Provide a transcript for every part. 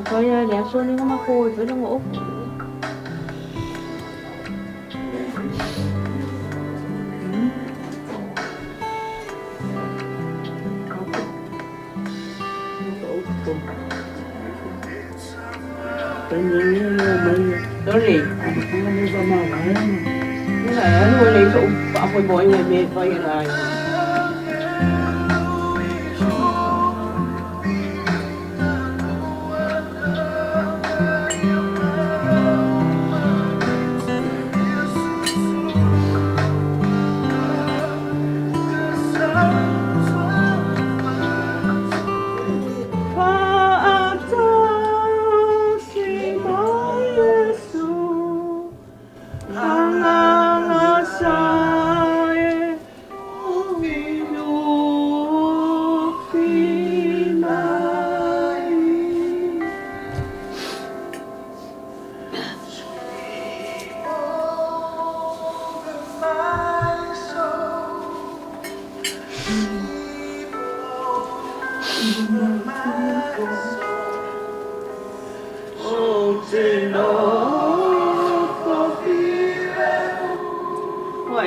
Kaya leso ni nga makoy, pero nga ok. Sorry. Ano wala yung sa apoy mo ay may fire ay.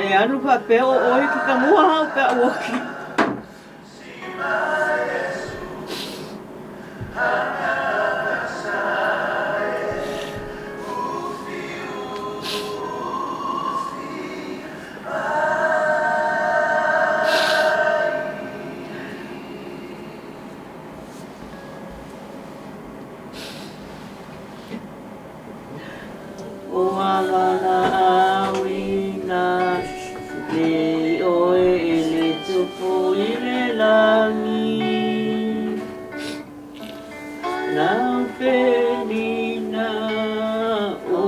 e anu pa pe o ki ka mua hau pe o ki. O alana awina le oe e le tupu I le langi na penina o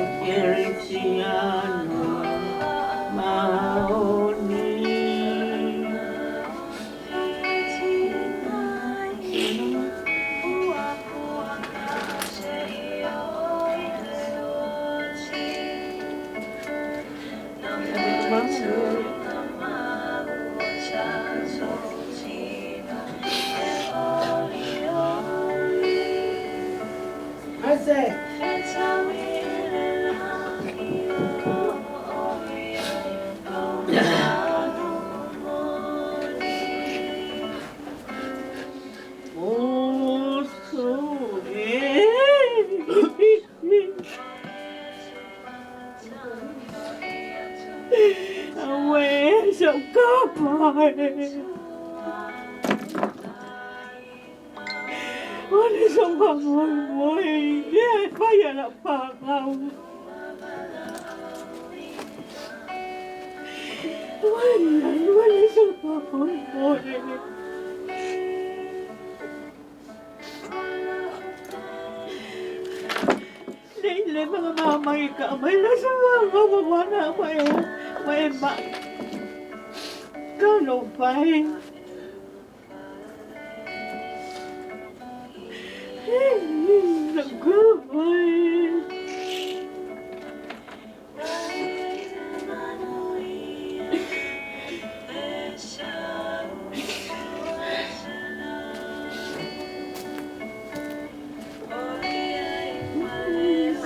e keritiano maoni I say. Oh, so away, so goodbye. What is a boy? Yeah, fire up, Papa. What is a boy? Le mga mamay ka, may nasa mga mawana, may ba? Kalupay. Nagkabay.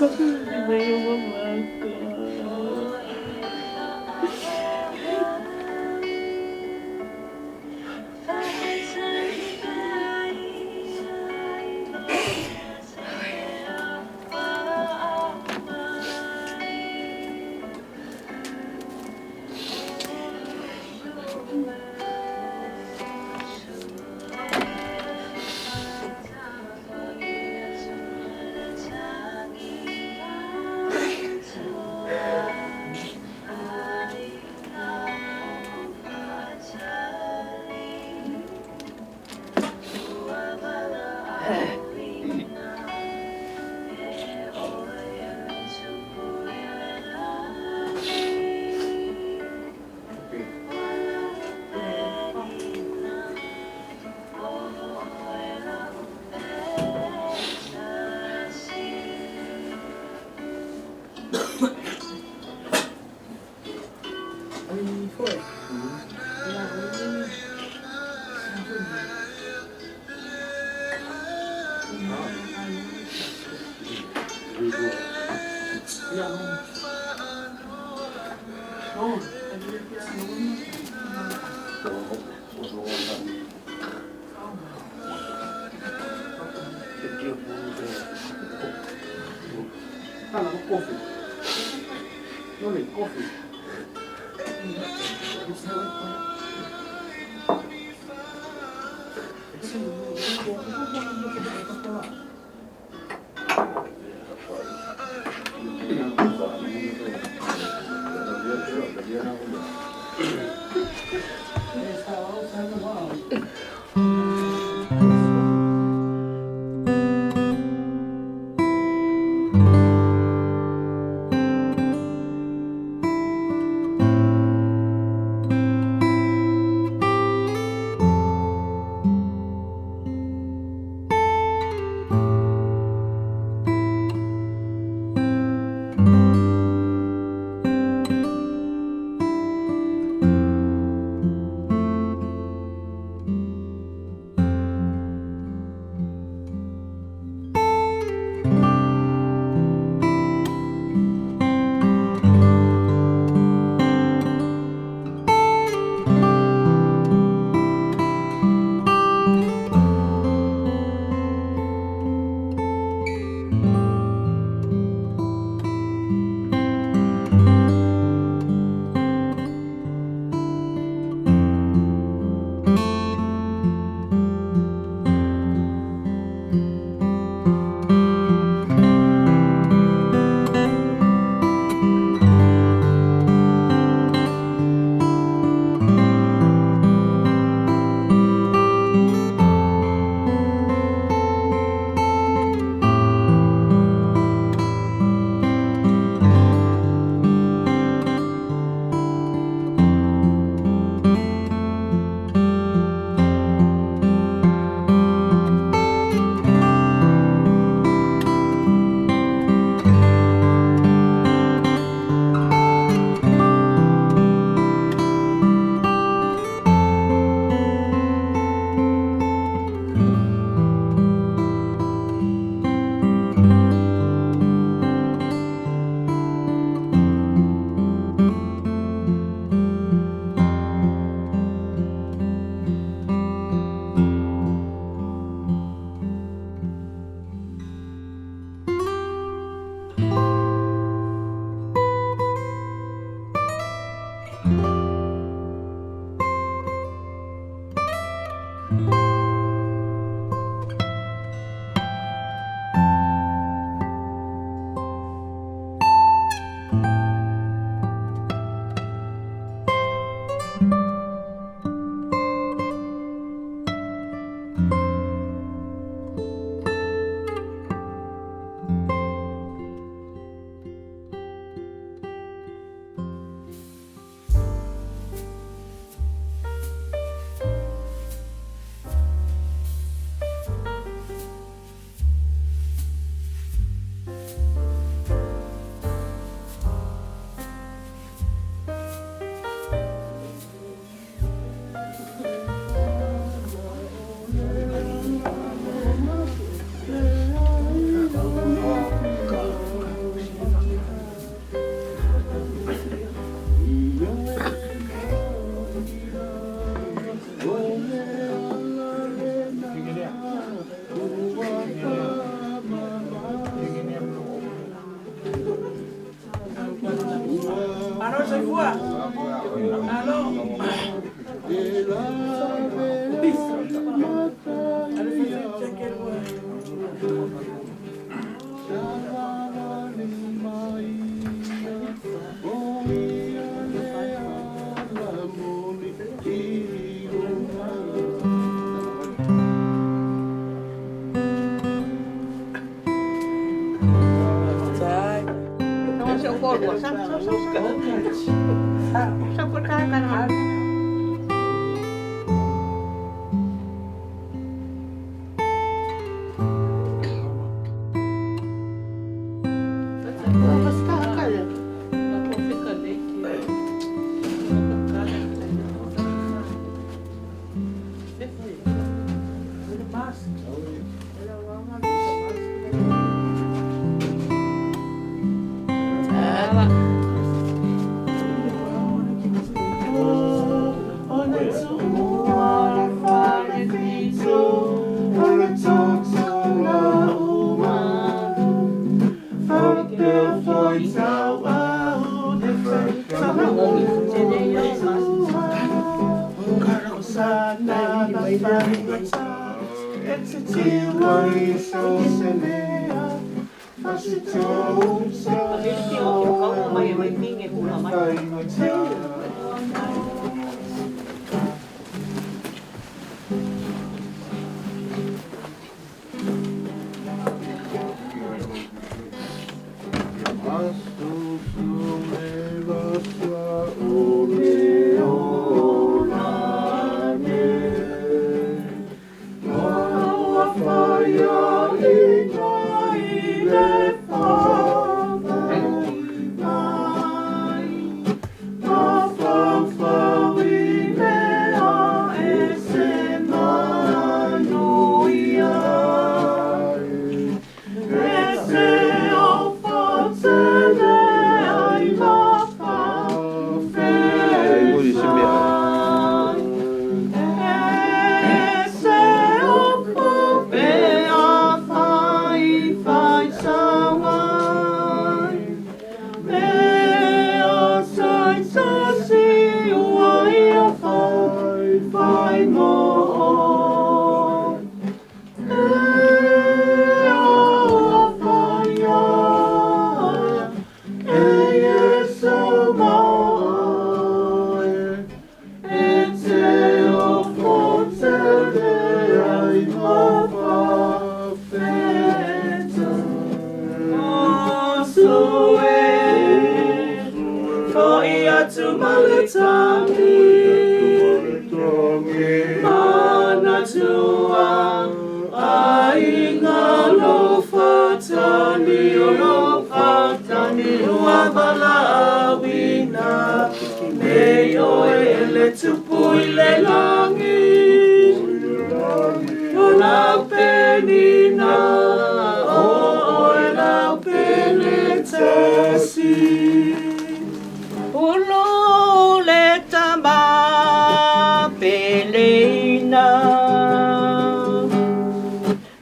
Kasi ba yung mama ka? Coffee. No need coffee.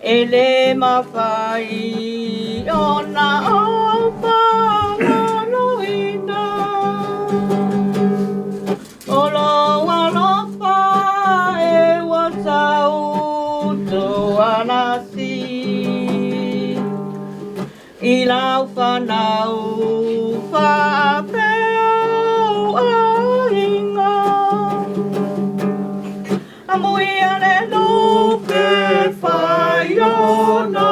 Ele mawhai o na opa ngaloina o loa lopa e watau tuanasi I lau whanau whapeo ainga Amui ane lupe whai o na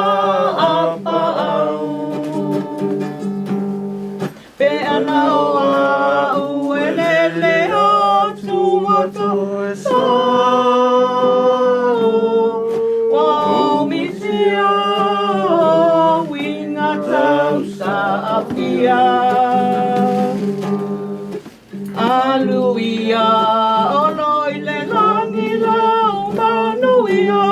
apa au Pe ana o au e lele o tuata sa Wa misia winga tau sa apia Aluia o noi le langi lau manuia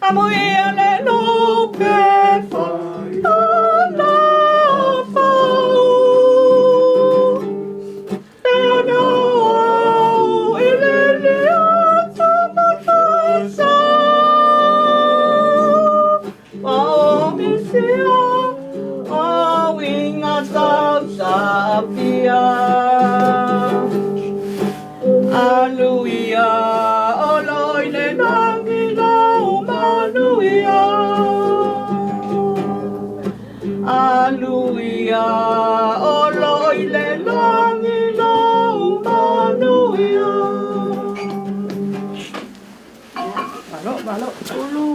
Amuia le lupe whai o na pau E ana au e lele o tamata sa Wa o misia o winga tau sa apia Aluia o loi le nangi lau manuia Aluia o loi le nangi lau manuia Balok, ulu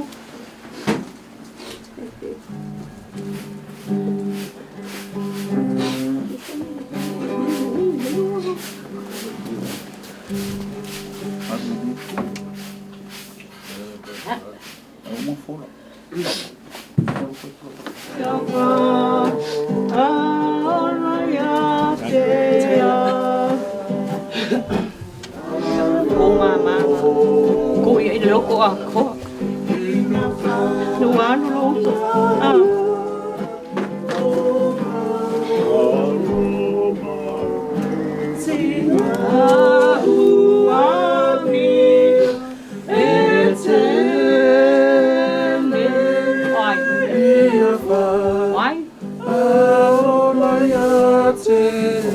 Cô vậy được cô à? Cô đủ ăn luôn à.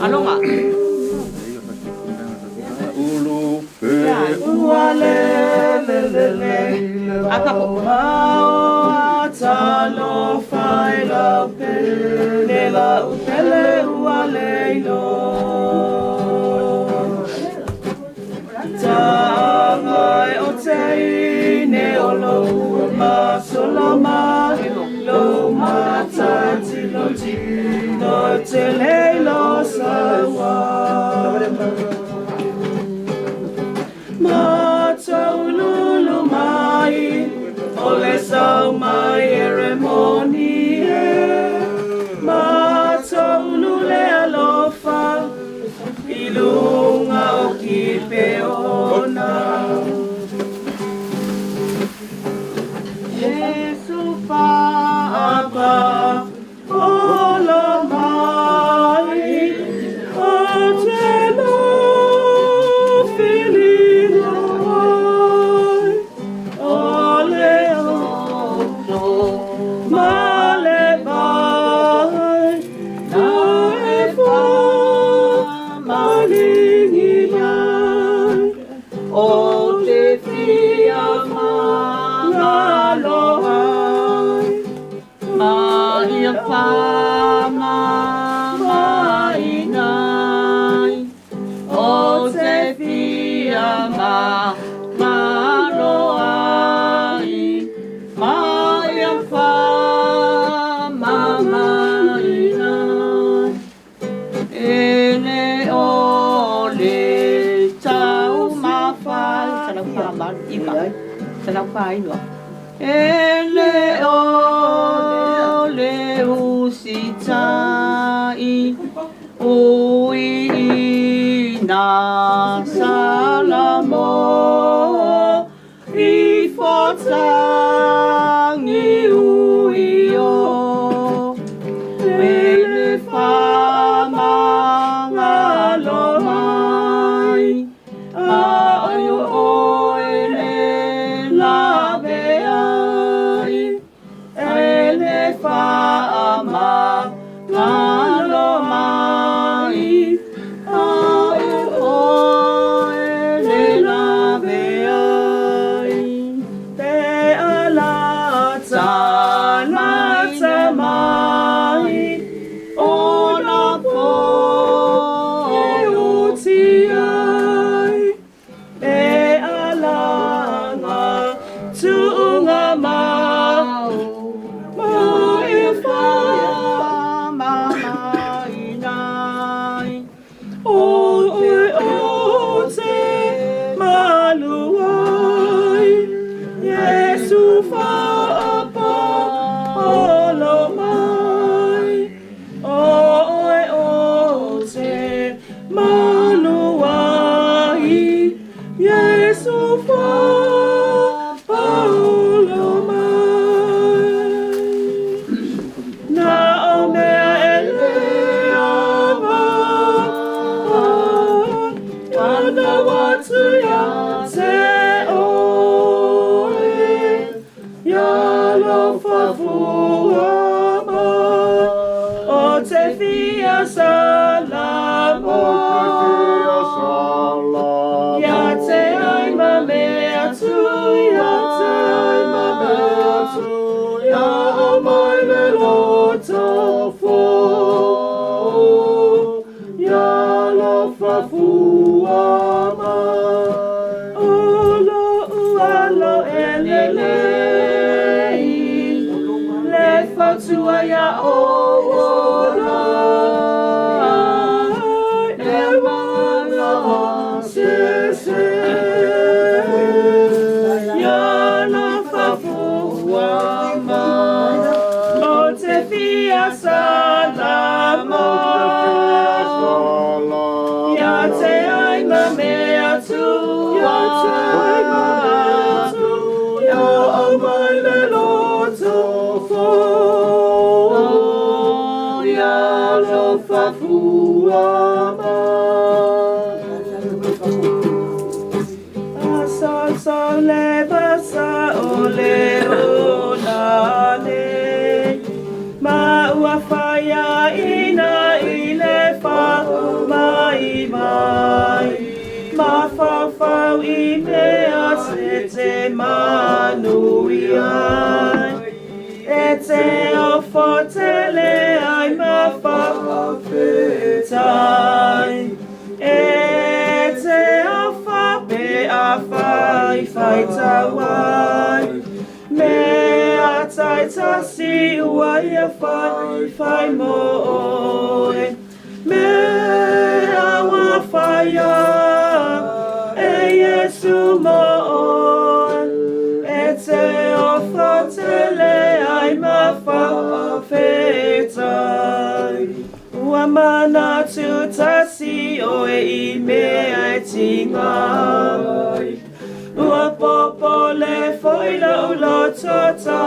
Alo ạ. Sao phải nữa? Ele o le usitai ui na salamo I fortang I uio ele fama ngalomai ayo sa le basa o le o na le ma ua whaia ina i le wha mai mai ma whawhau i mea se te manui ai e te ofo te le ai ma whawhawhetai e te ofa pe a whai tawai me a tai tasi ua ia whai moe me a wa whaia e Yesu moe e te ofa te le ai ma whawhetai ua mana tu tasi oe i mea e tingai ua popo le foila ulo tota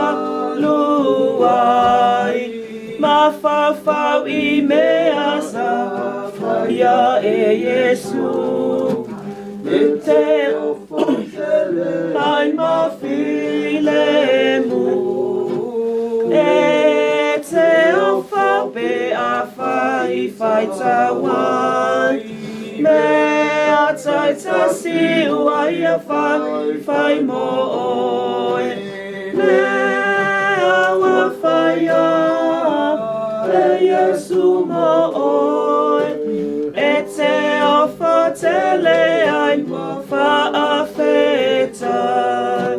luai ma whawhau i mea sa whaia e Yesu e te ofo te ai ma file mu e te ofa pe a whai tawai me a tai tasi ua ia whai moe me a wa whaia e Yesu moe e te ofa te le ai whaafetai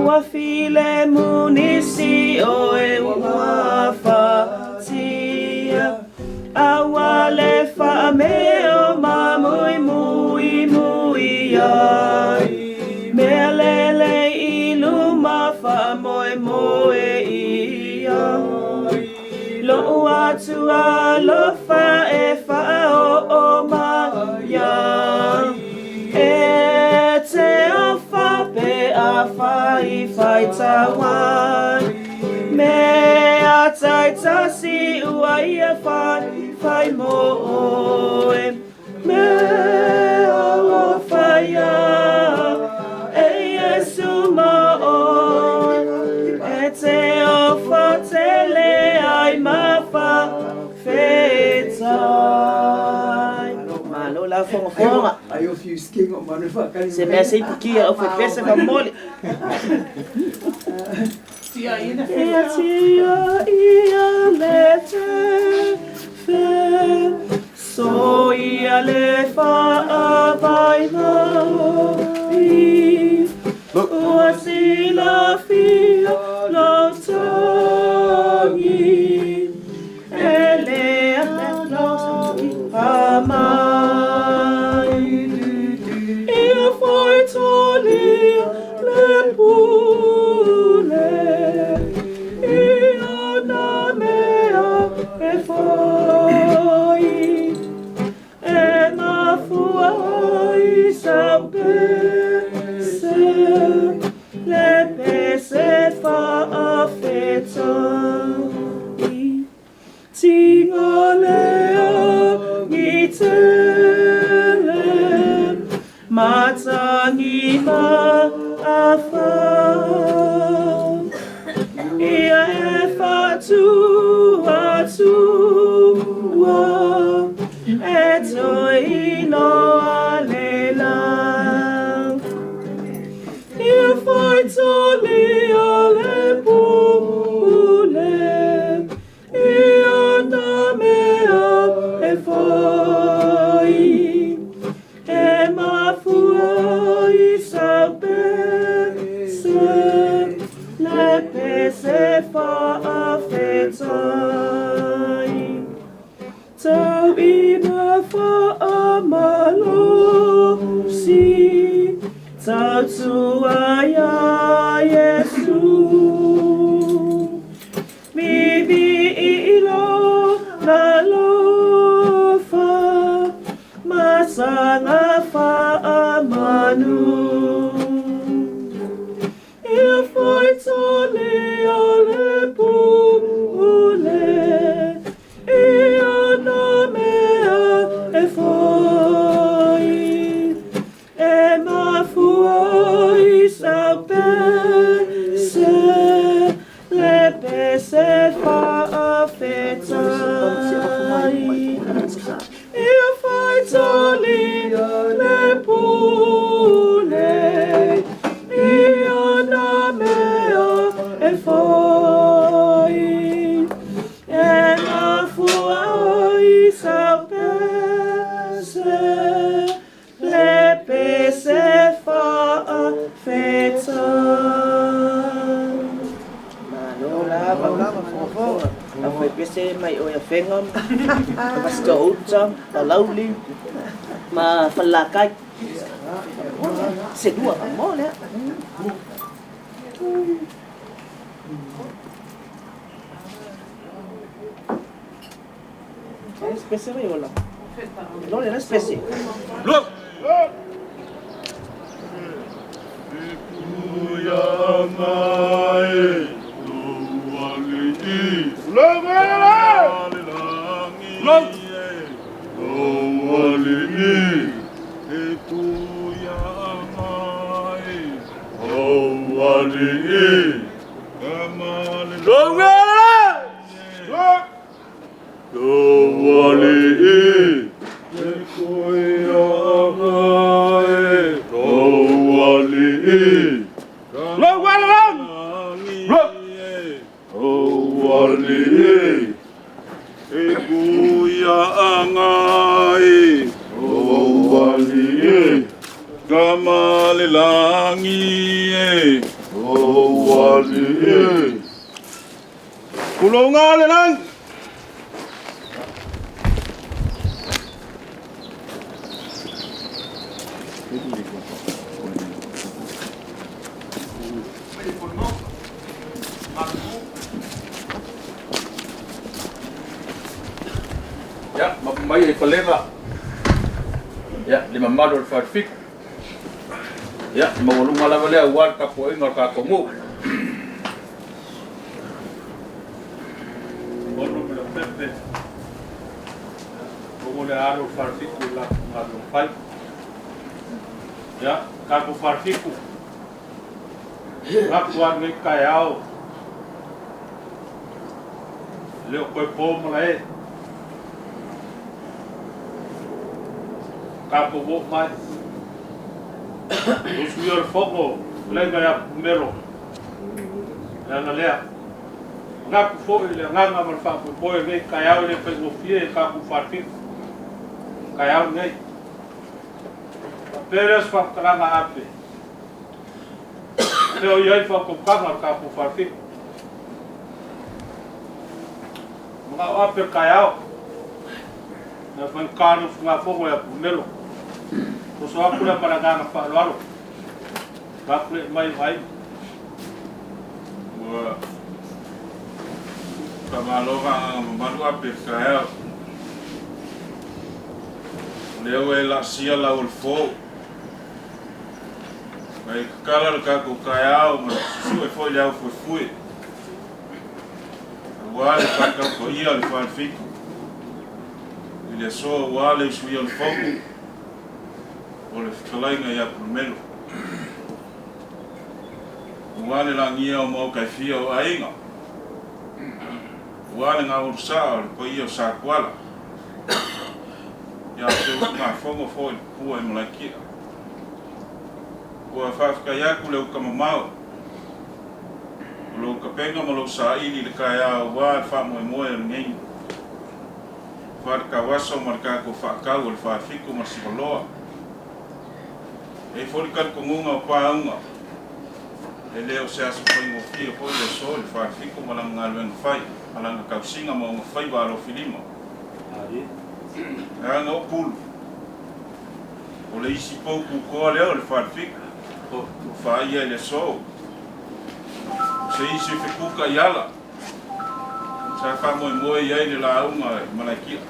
ua file munisi oe ua whatia awa le whaameo ma mui mui mui ai mea lele i luma whaamoe moe i ai lo atu a lofa e whao o maia e te ofa pe a whai tawai me a tai tasi ua ia whai moe me a wa whaia e Yesu moe e te ofa te le ai ma whawhetai malo la fonga Ai o fiu sking o manu whakari. se mea sei pukia o whepesa ka mole Tia ina Tia ia le te whe So ia le wha vai mai Ua sila fia lo tangi E le anau pa mai Ia foi toli le pule Ia na mea e foi E MAFO'E sau pese Le pese whaafetai Tinga lea ngi tele Matangi ma a whau Ia e whatua E toi no a le lau Ia whai toli a le pule Ia na mea e whai E MAFO'E sau pese Le pese whaafetai Tau ina whaamalosi Tau tua ia Yesu Bibi ilo na lofa Masanga whaamanu Ia whai toli a le pule Ia na mea e whai E MAFO'E sao pese le pese fa afetai ia fai tali le pule ia na mea e fai e MΑFO'E sao pese le pese fa afetai. Lola, MAFO'E. Apa pese mai o ya fengam. Fasito'o jam, talauli. Ma falakai. Sedua mo le. Specie mai wala. Non è una specie. Look! Ya, mai e kolega. Ya, lima malo farfik. Ya, mau lu malam le awal ka poe ngor ka komu. Bono pela pepe. Como le aro farfik la ngalo pai. Ya, ka ko farfik. Akuan ngai kaiao. Leo koe po mala Kapo wo mai. Os mior fogo lenga ya mero. Na lea. Ngaku fo ile nganga mar fa po ngai kaiao le pe no fie ka ku farfi. Kaiao ngai. Peres fa kranga ape. Leo ia fa ko kanga ka ku farfi. Mga ape kaiao. Na fa kanu nga fogo ya mero. So aku dah pada gang apa lalu, bakle mai mai. Wah, kalau orang membantu apa kaya, lewe la sia la ulfo. Baik kalau kaku kaya, susu foi ya foi. Wale pakau ko ia le fanfik. Ele só wale suia le fogo. O le whakalainga ia PULUMELO. Uale la ngia o mau kai fia o ainga. Uale ngā urusa o le poi o sa kuala. Ia te ngā whongo fo i pua i malaikia. Ua whawhaka iaku le uka mamau. O lo uka penga ma lo sa ili le kai a wā wha moe moe o ngengi. Whārika waso marika ko whakau o le whawhiku ma sipaloa. E forikan ko ngunga paunga. E leo se aso foi mo fio foi le sol fa fico malang ngalwen fai alang ka singa mo fai balo filimo. Ari. Ano pul. O le isi po ku ko le o le fa fico. O fa ia le so. Se isi fiku ka yala. Sa fa mo ia le la unga malakia.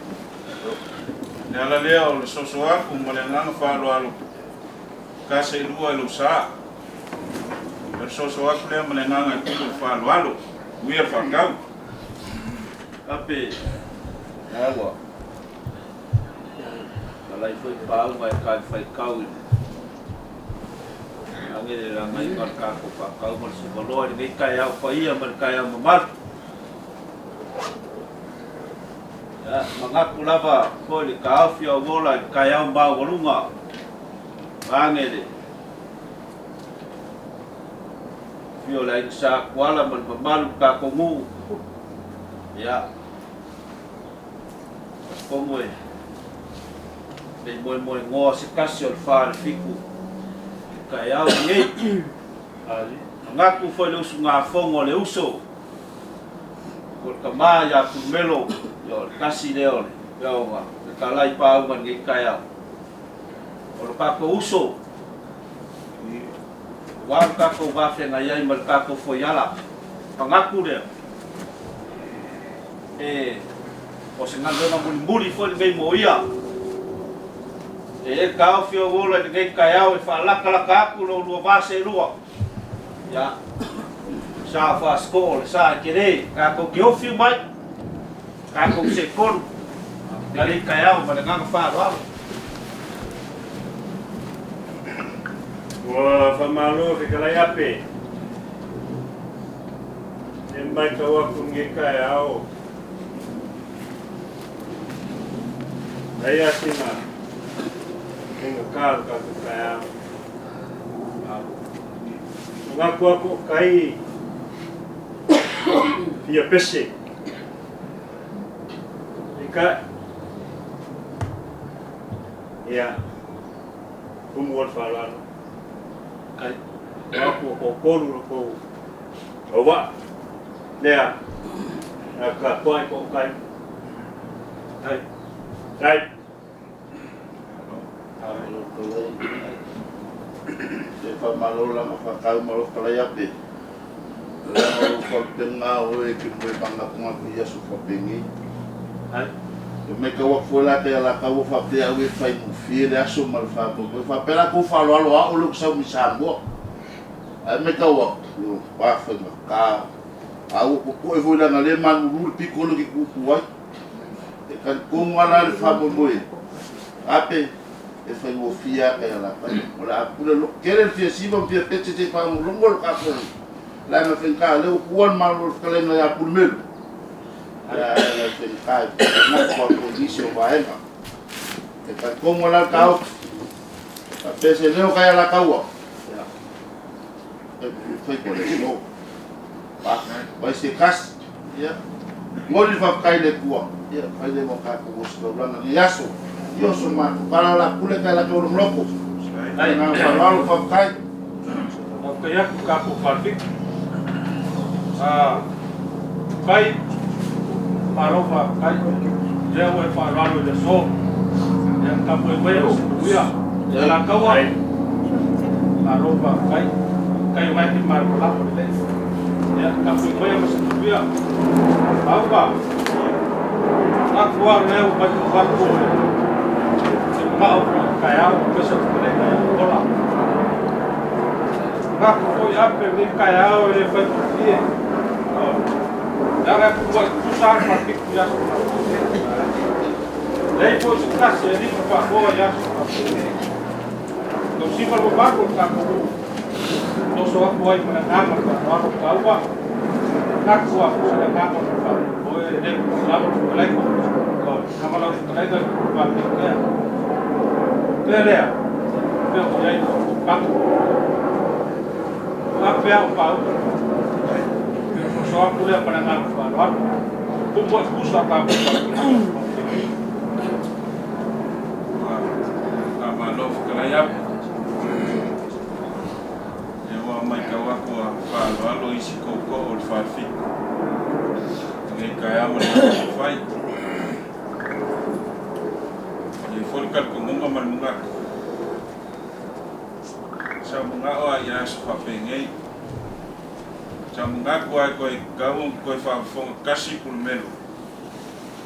Le ala leo le sosoa ku malanga fa lo alo. Kasi lua lo sa. Persoso aku le menenanga ku fa lo. Uia fa kau. Ape. Awa. Malai foi pau vai kai fai kau. Angin lang ngayon marka ko pa kau marsipolo ni kaya pa iya markaya mamal. Ya mga kulaba ko ni kaafia bola kaya ba walunga. Angin Fio lain sa kuala man mamal ka komu. Ya. Komu Moy ngo si kasyo far fiku. Kaya ngi ali ngaku foi lo sunga fongo le uso por kamaya PULUMELO yo kasi leo yo wa kalai pa man ngi kaya por ka ko uso wa ka ko va fe ngai mal ka ko foi ala pangaku le o senga na muri foi ngai moia kau fio bola de kaya fa la aku lo base lua ya sa fa skol sa kere ka ko kio fio mai ka ko se kon dari kaya pada ngang fa wa fa malo ke kala yape embai kawa kungi kayao Ayah sina Ngakal kaya ngaku aku kai via pese ika ya umuan falan kai aku kokolu ko owa lea aka koi ko kai kai Fa malola mafakau malo kalayape. Lalu kau tengah we kimwe bangga pengaku Yesus fabengi. Mereka waktu lah dia lah kau fapia we fai mufir asu malfabu. Fapela kau falo alo uluk sa misambo. Mereka waktu pafen ka. Aku kau evola ngaleman ulu pikolo ki kukuai. Kan kumala fabu boy. Ape fai mufia kaya la pai ola pula lo querer fia siba fia pete te pa un longol ka ko la na fenka le kuan malo kale na ya PULUMELO ya la fenka na ko condition va ema te pa como la cao a pese leo kaya la kaua ya fai por eso pa vai se kas ya ngoli fa kai le kuwa ya fai le mo ka ko so blana ni yaso Yo suma para la kule kala ke ulum loko. Ai na para fa kai. Okay ya ka ko falfik. Kai paro fa kai. Ya we para lo de so. Ya ka po veo uya. Ya la kawa. Paro fa kai. Kai mai ti mar la por le. Ya ka po veo mas uya. Apa? Aku war leo pa ko Mau kaya besok mereka bola. Nak kau ya pergi kaya oleh dia. Jangan buat susah mati dia. Dari pos kas jadi buat bola ya. Kau simpan berbangun kamu. Kau soal boy menangam atau kau apa? Nak kuat sudah kamu berbangun. Boy dek lalu lagi. Kau kamu lalu lagi berbangun ya. Lea, veo que hay un pato. Una fea un pau. Só a mulher para nada falar. Como é que usa para a malof kalaya. Eu amai kawa ko fa lo isi koko o fa fi. Ngai kaya mo fai. Folkal kumunga manunga sa mga o ya sa papengay sa mga kuay gawong koy fafong kasi PULUMELO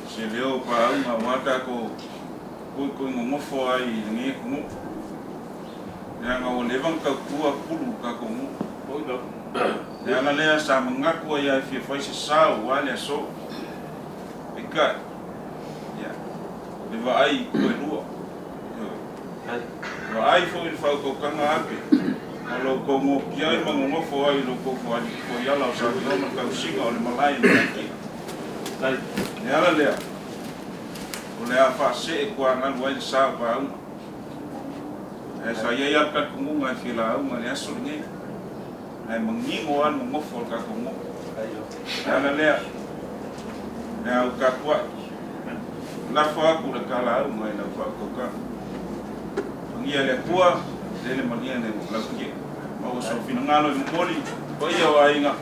si leo pa ang mawaka ko koy ngumofo ay ngi kumu ya nga olebang ka kuwa pulu ka kumu ya na lea sa mga kuay ay fifay sa sao wala so ikat vai ai ko lua vai foi fau ko kanga ape Alo kongo kiai mangongofo ai lo kofo ai ko yala sa no ka usinga o le malai ni. Kai ne ala lea. O le afa se ko ana wai sa ba un. E sa ia ia ka kunga ki la un ne aso ni. Ai mangingo an mongofo ka kongo. Ala lea. Ne au ka kwa. La fa ku le kala un mai na fa ko ka. Ngia le tua le mania ne la ki. O so fina ngalo i moli ko ia wa inga.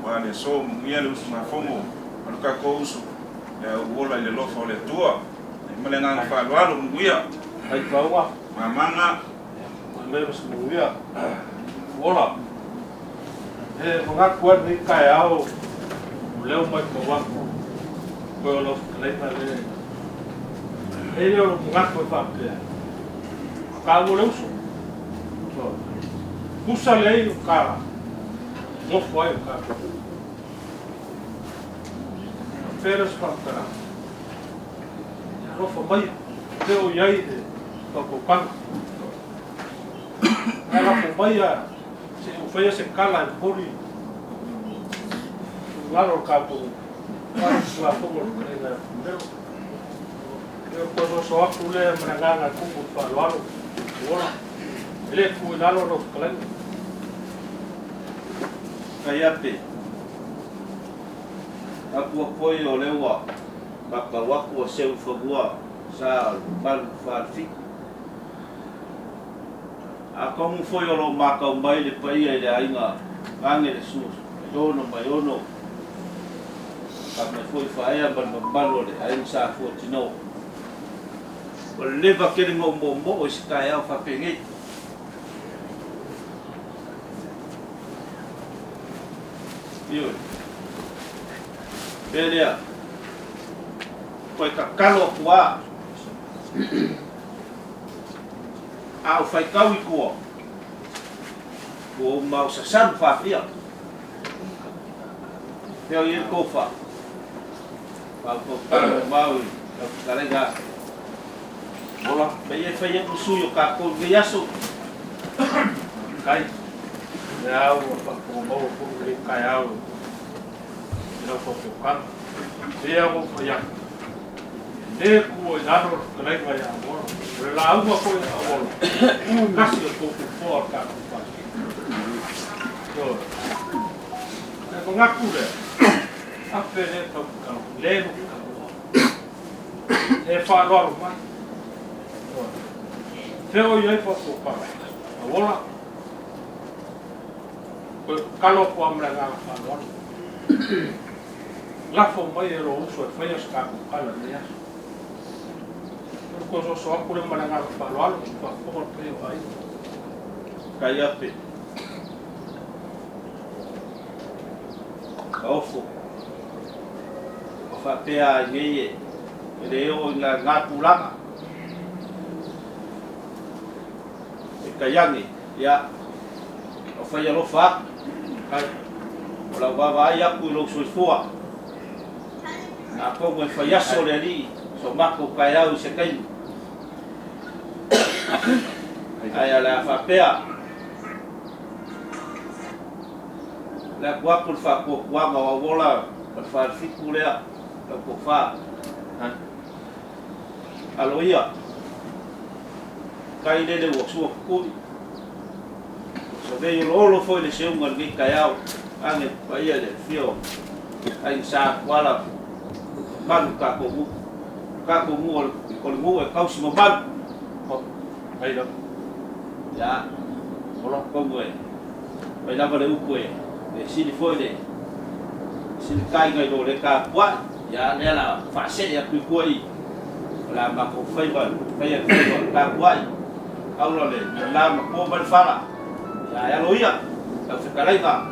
Wa le so ngia le usu na fomo. Anu ka ko usu. Ya wola le lofa le tua. Male nga fa lo ngia. Ai paua. Mamanga Me mas muia. Wola. Mga kuat ni kai au. Leo mai ko wa. Ko lo le na le. Yo mga ko fa pe. Ka wo le usu. Pusa lei o cara. Não foi o cara. Feiras para o cara. Não foi mais. Deu e aí de tocar. Ela foi mais. Se o feia se cala em puri. Lá no campo. Lá como na. Eu quando só aquilo é manganga como falou. Ora. Ele foi lá no Auckland. kai ape. Aku apoi o lewa. Baka waku o seu fagua sa ban farfi. Ako mo foi o lo maka o mai le pai le ainga ange le sus. Dono mai ono. Ka me foi faia ban balo le ainga sa fo tino. O leva kere mo o skai au fa pengi. Yo. Belia. Foi kakalo kwa. Au fai kau i kua. Ko mau sasan fa fia. Teo i ko fa. Pa ko mau karega. Bola, beye fai e suyo ka ko viaso. Kai. Ya o pa ko mau ko le kai au. Ina ko ko kan. Dia o ya. Ne ku na ro kai vai a bola. La agua ko a bola. Casi ko ko for ka ko. Yo. Ne ko ngaku le. Apere to ka le no ka. E fa lor ma. Teo i ai pa ko pa. A bola. Kalo ko amra nga fa lor. La fo mai ro uso e fai ska ko kala ne as. Ko so ko le mara nga fa lor ko ko pe ai. Kai ape. Ofo. O fa pe a ngeye. Ele o nga pulanga. E kayangi ya. O fa ya lo fa. Kai. Ola va ya ku lo so fua. Na ko mo fa ya so le ali. So mako kai au se kai. Ai ala fa pe a. La kwa por fa ko kwa ma wola por fa fiku le a ko fa aloia kai le wo so ko so de lo foi le se un ngi kai au ane pa ia le fio ai sa wala ban ka ko mu ko mu e kausi mo ban Ai da. ya olo ko mu e vai la vale u ko e sili foi le sili kai ngai do le ka kwa ya le la fa se ya ku ko i la ma ko fai ba fai ka kwa i au le la ma ko ban fala ya loia ka se ka lai ka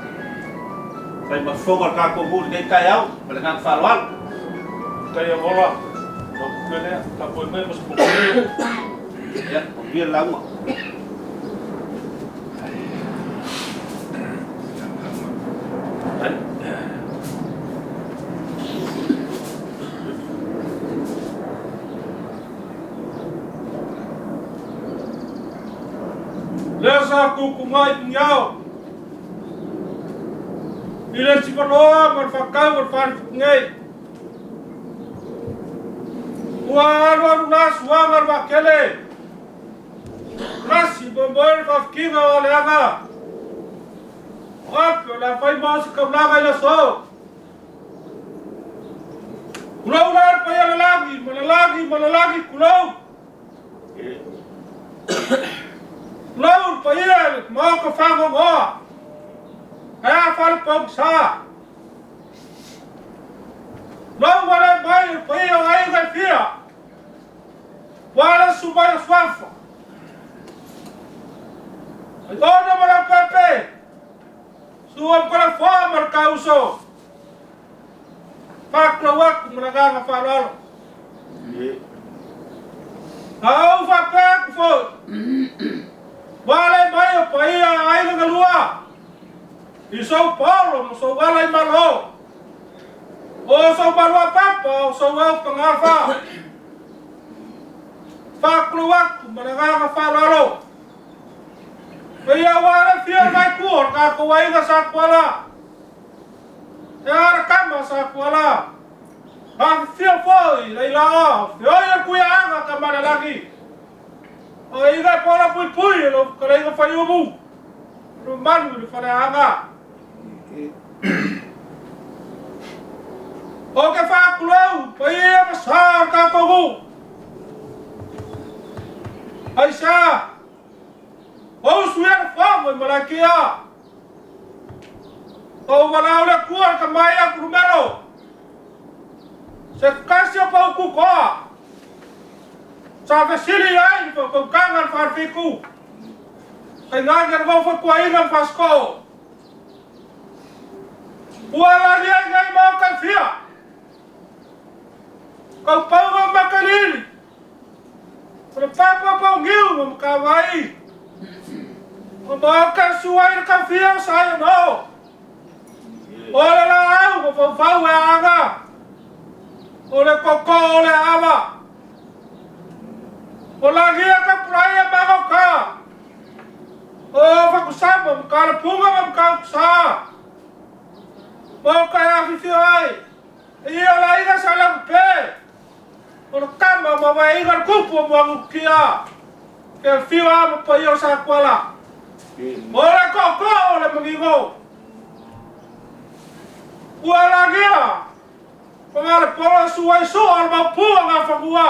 fai ma fo ka ko mu le kai au le ka fa wal Kai bola. No kene ka po me mas po. ya ko bien la mo Lesa aku kungai nyau. Ila si paloa marfakau marfakngai. Waru nas wangar makele. Nasi bomber fafkinga waleanga. Apa la fai mas kablaga ila so. Kulau paya malalagi kulau. Kulau paya mau ke fango mo. Ayah fal pangsa. Kulau wala mai paya ayu kafia. Wala subaya swafa. Ayono mara pepe. Suam kala fo markauso. Pak lawak menangga falalo. Au fa pek fo. Wala mai paya ayu galua. Di São Paulo, so wala malo. O so barwa papa, so wa pangafa. Pak lawak menangga falalo. Kaya wala fiar mai kuor ka kuwai ka sakwala. Ya kama sakwala. Ba fiar foi, leila. Fiar kuya anga kamara lagi. Ai ga pola pui lo kala ga fayubu. Rumanu di fala anga. Oke fa kulau, pai besar ka kogu. Aisyah. Oh suara fama malakia. Oh walau le kuar kamaya PULUMELO. Sekasih apa aku kau? Sampai sini ya, kau kangen farfiku. Kenangan kau fakuainan pasko. Wala dia yang mau kafia. Kau pawang makalili. Papa panggil memkawai. Makan suai kafia saya no. Oleh lah aku fau anga. Oleh koko oleh ama. Olagi akan peraya magoka. Oh fakusama mkala punga mkausa. Mau kaya fisiai. Iya lah ina salam pe. Oleh kama mama ingat kupu mangukia. Ke fiwa mapayo sa kuala. Oleh koko oleh mengingo. Wala gia. Pengal pola suai soal mau puang apa gua.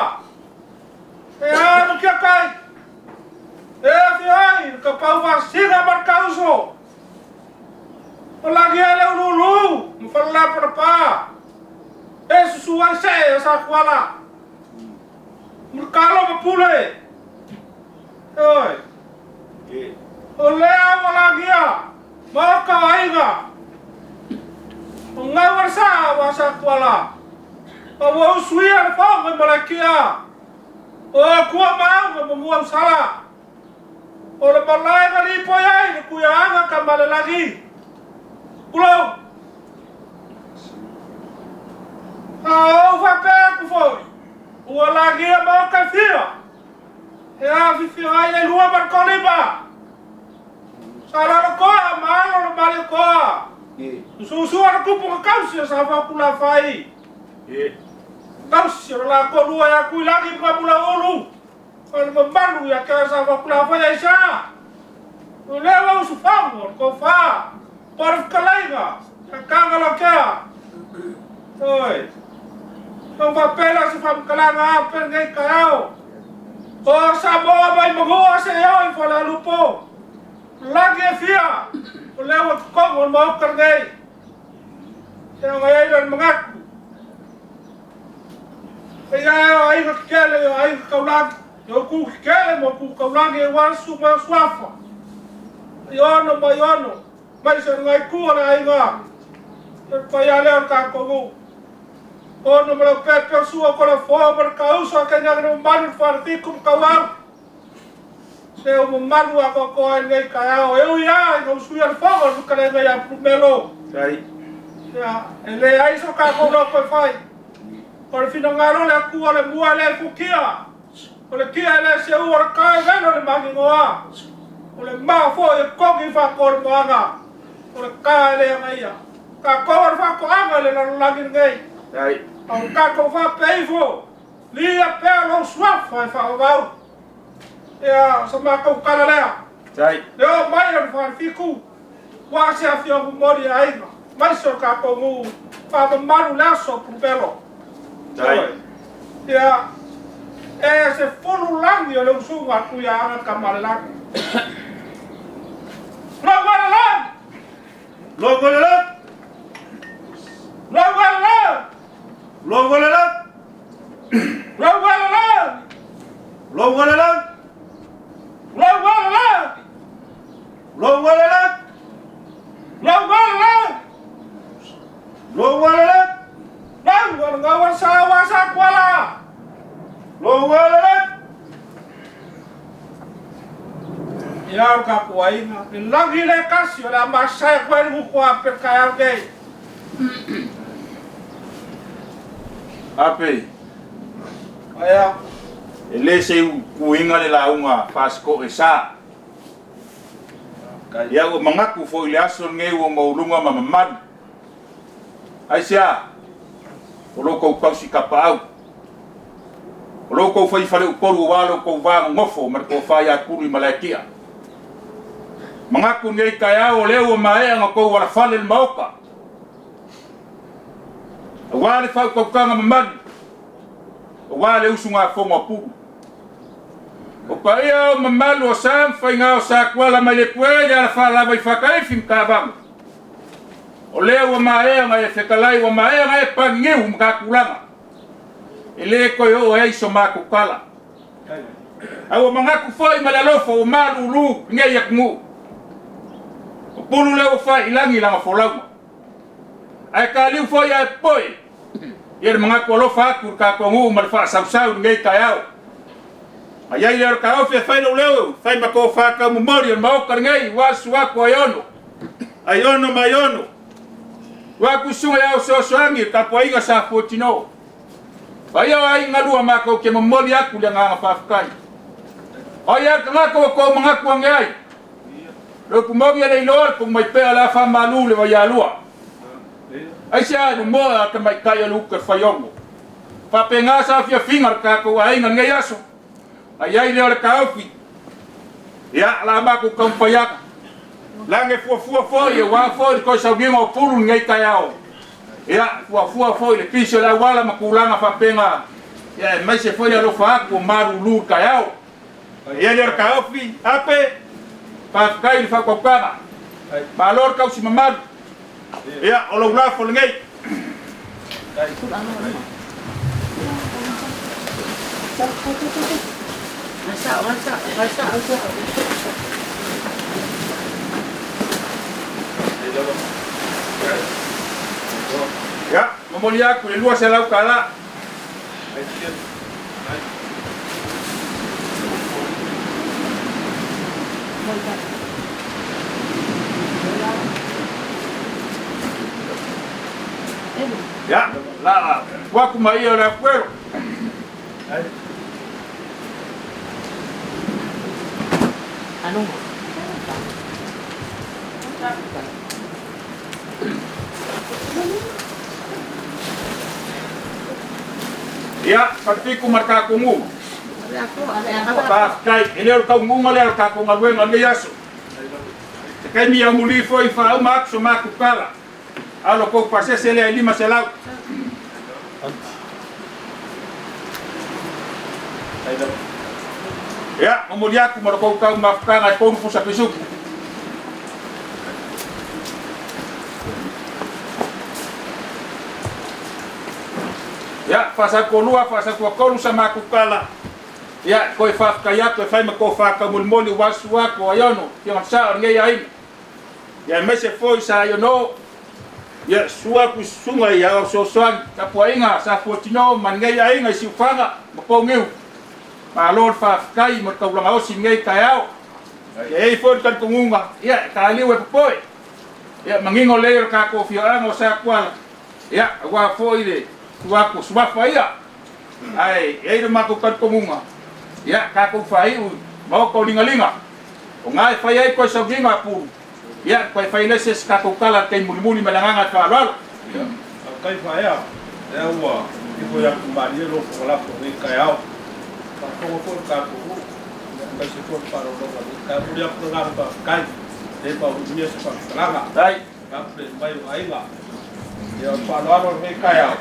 Ya mungkin kai. Fiai kapau vaksina markauso. Lagi ale lulu, mfalla perpa. Sesuai saya sa kuala. Merkalo mapule. Oi. Oleh lagi ya. Mau kawaiga. Ngawar sa wasa kuala. Awo suiar fong malakia. Oh kuwa mau memuam salah. Oleh balai kali poyai kuya anga kembali lagi. Pulau. Vape aku foi. Lagi mau kafia. Ya fifi ai lua berkoliba. Salah ko malo malo ko. Susu aku pun kausia sama pula fai. Kausia la ko lua ya ku lagi buka pula ulu. Kalau membantu ya kaya sama pula fai Aisyah. Lewa usufang ko fa. Por kalaiga. Kakanga kaya. Oi. Ang papela sa pamkalanga pergay kayo. O Sāmoa may maghuwa sa iyo wala lupo. Lagi fiya. Lewat kong mau pergay. Kaya ngayon mengaku. Kaya ay kakele ay kaulag. Yo ku kele mo ku kaulag e wasu ma swafa. Yono bayono. May sa ngay ku na ay nga. Kaya leon ka kongu. Ono mala pepe sua kola fo berkausa kanya no manu fartikum kawang. Seu manu ako ko ngai kaya eu ya no suya fogo no kale ngai PULUMELO. Sai. Ya, ele ai so ka ko no ko fai. Por fino ngaro le ku ole mua le ku kia. Ole kia le seu or ka gano le magi ngoa. O le MΑFO'E kongi whakor moanga. O le ka lea ngai ia. Ka kawar whakoanga le lalolagi ngai. Ai. Au kako whapeifo. Lia pēr lo swap whai whakawau. Ia sa makau kala lea. Ai. Leo mai an whawhiku. Wasi a whiongu mori a inga. Mai so kako ngu. Whamamaru lea so pupelo. Ai. Ia. E se fulu langi o leu sunga Tuiātaga kamalelaki. Longwalalang! Longwalalang! Longwalalang! Longwalalang! Longwalalang! Longwalalang! Longwalalang! Longwalalang! Longwalalang! Longwalalang! Longwalalang sawa sa kuala! Longwalalang! Ia ka kuaina, ni langi le kasi o la masai kwa ni mukua pe kaya gay. Ape, Aya, ele se kuinga le launga Fasito'o e sa. Ia o mangaku fo ile aso ngai o maulunga mamamad. Ai sia. O loko pausi kapau. O loko fai fale o koru walo ko va ngofo mar ko fa ya kuri malakia. Mangaku ngai kaya o leo mae nga ko wala fale le maoka. Wale fa ko kanga mamad. Wale usunga fonga pu. O pa ia mamalu o sam fai ngā o sa kuala MALEIFUA ia la whala vai whakai fim kāwang. O leo wa maea ngai e whekalai wa maea ngai e pangiu mkakulanga. E le koe o e iso māku kala. Au o mangaku whai malalofo o malu ulu ngai ak ngu. O pulu leo whai ilangi langa wholauma. Ai ka liu whai ai poe. Ia le mangaku alofa aku ka kua ngu malwha sausau ngai kai au. Ai ai le ka ofe fai lo leo, fai mako fa ka memori ma o ngai wasu aku aiono. Aiono maiono. Wa ku sunga ya so soangi ka poinga sa potino. Ai ai ngalua mako ke memori aku le nga fafukai. Ai ya ka ko mangaku ngai. Lo ku mo le lor ku mai pe ala fa malu le wa ya lua. Ai sia no mo ka mai kai lu ka fayongo. Fa penga sa fia fingar ka ko ai ngai aso. Ai ai le ka ofi. Ya la ma ku kom payak. Lange fua ye wa fo ko sa bien o pulu ngai kayao. Ya fua le piso la wala makulanga fa penga. Ya mai se foi lo fa ku maru lu kayao. Ya le ka ofi ape pa kai fa ko kana. Pa lor ka si mamad. Ya o lo la fo ngai. Masak. Ya, memolia aku luar saya lau kala. Ya, la, waku mai ora kwero. Anu. Ya, partiku marka kungu. Aku. Pa kai, ele ka kungu ngale ka kungu ngwe ngale yaso. Kai mi amuli foi fa o max o maku kala. Alo ko pase sele lima selau. Ya, memulia aku marko ka mafka ngai pon fu sa pisuk. Ya, fasa kolua fasa ko kolu sama ku kala. Ya, ko fa kaya ko fa ko fa ka mulmoli wasu ko ayono. Yang sa ngai ai. Ya mese foi sa ayono. Ya sua ku sunga ya so soan ka poinga sa fotino man ngai ai ngai si fanga mo ngeu. Ma lor fa kai mo ka ulang au si ngai kayao. Ya ei fot kan kungunga. Ya, kali we poi. Ya mangingo leer ka ko fio ang sa kwal. Ya, wa foi de. Tuaku subafa ia. Ai, ei do mako kan komunga. Ya, ka ko fai u, mau ko linga-linga. O ngai fai ai koe sa ginga pu. Ia koe fai lese skakukala kei muli malanganga whaararo. Kai whaea, e ua, i koe aku marie lo whakalapo ni kai au. Ka kongo koe ka kuhu, kai se koe wharonga ni kai muri aku ngā rupa kai, e pa unia se whakalanga. Tai. Ka pule mai o ainga. Ia wharoaro ni kai au.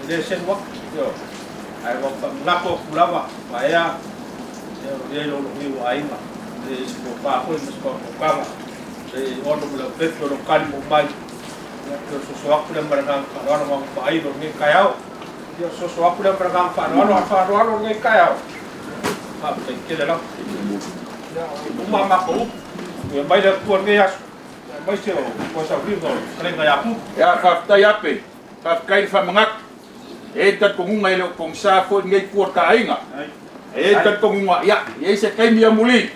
E sen wak, yo. Ai wak ngako kulawa, whaea, e lo o ainga. E se koe whakoe, se koe whakanga. E ono mula peto lo kani mo mai. Sesuatu yang beragam kawan orang baik orang kaya, dia sesuatu yang beragam kawan orang kaya. Apa kita dalam? Rumah aku, yang baik dah tuan kaya, baik sih, kuasa ribu, kalian kaya aku. Ya fakta yape, fakta fa mangak. Kat kungunga ilo kung sa ko ngay kuat kainga. Kat kungunga ya, se kay miya muli.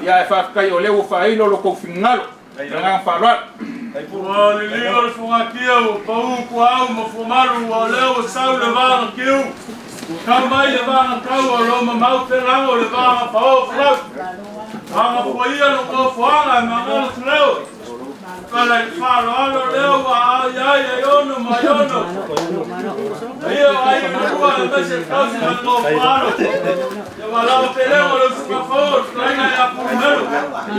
Ya fakta yo lewo fa ilo lo kung fingalo. Dengan farat. Wah, ni orang fungakiu, bau kuau, mafumaru, waleu, sau levar kiu. Kamai levar kau, lo mamau terang, levar pau flau. Hanga fuia no kau fuanga, mangal flau. Kalau falo leu, ai aiono, maiono. Ai no masih kau sudah kau falo. Walau peleu, lo suka fau, lainnya ya pumelu.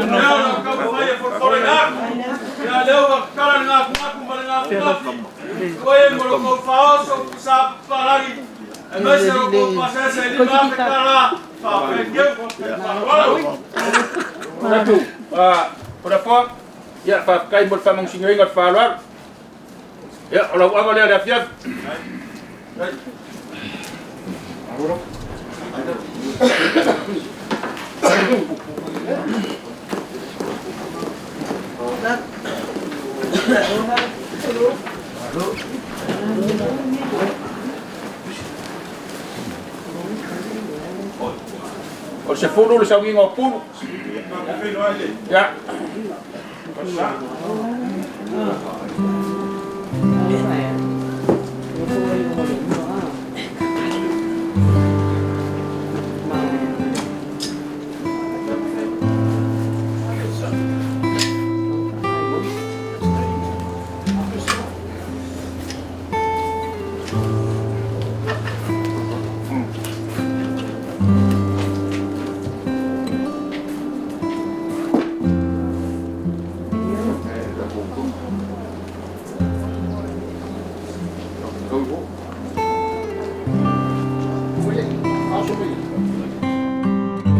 Leu kau fuia por forenar. Ya leu kalan ngaku ngaku. Koe mo ko faoso sa palagi. Mas ko pasese lima kala. Pa pekeu. Satu. Berapa? Ya pakai buat famong singoy ngat falar. Ya kalau awal ada fiat. O se fulu le saugi ngopulu. Ya.